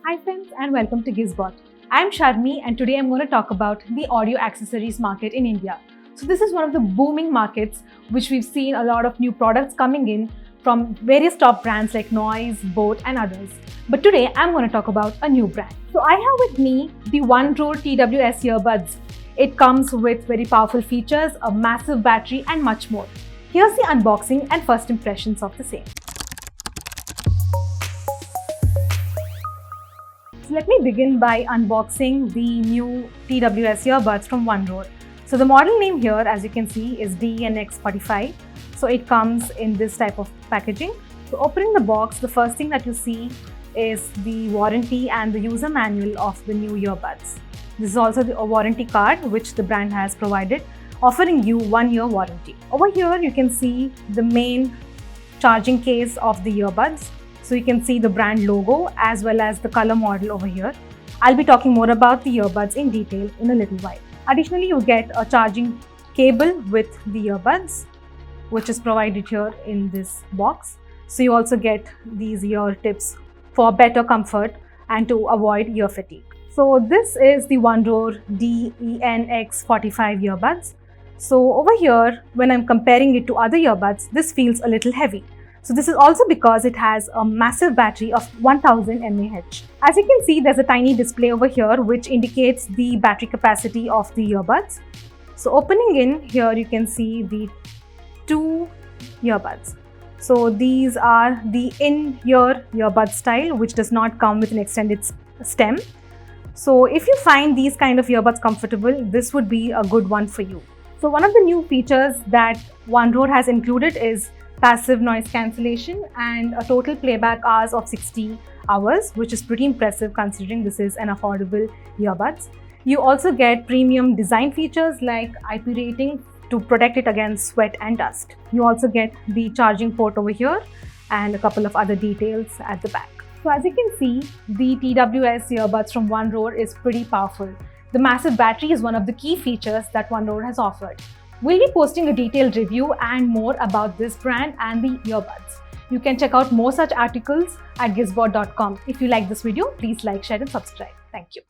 Hi friends and welcome to Gizbot. I'm Sharmi and today I'm going to talk about the audio accessories market in India. So this is one of the booming markets which we've seen a lot of new products coming in from various top brands like Noise, Boat and others. But today I'm going to talk about a new brand. So I have with me the Road TWS Earbuds. It comes with very powerful features, a massive battery and much more. Here's the unboxing and first impressions of the same. So let me begin by unboxing the new TWS earbuds from Road. So the model name here, as you can see, is DENX45. So it comes in this type of packaging. So opening the box, the first thing that you see is the warranty and the user manual of the new earbuds. This is also a warranty card which the brand has provided, offering you 1 year warranty. Over here you can see the main charging case of the earbuds. So you can see the brand logo as well as the color model over here. I'll be talking more about the earbuds in detail in a little while. Additionally, you get a charging cable with the earbuds, which is provided here in this box. So you also get these ear tips for better comfort and to avoid ear fatigue. So this is the Road DENX45 earbuds. So over here, when I'm comparing it to other earbuds, this feels a little heavy. So this is also because it has a massive battery of 1000 mAh. As you can see, there's a tiny display over here which indicates the battery capacity of the earbuds. So opening in here, you can see the 2 earbuds. So these are the in-ear earbud style, which does not come with an extended stem. So if you find these kind of earbuds comfortable, this would be a good one for you. So one of the new features that Road has included is passive noise cancellation and a total playback hours of 60 hours, which is pretty impressive considering this is an affordable earbuds. You also get premium design features like IP rating to protect it against sweat and dust. You also get the charging port over here and a couple of other details at the back. So as you can see, the TWS earbuds from Road is pretty powerful. The massive battery is one of the key features that Road has offered. We'll be posting a detailed review and more about this brand and the earbuds. You can check out more such articles at gizbot.com. If you like this video, please like, share and subscribe. Thank you.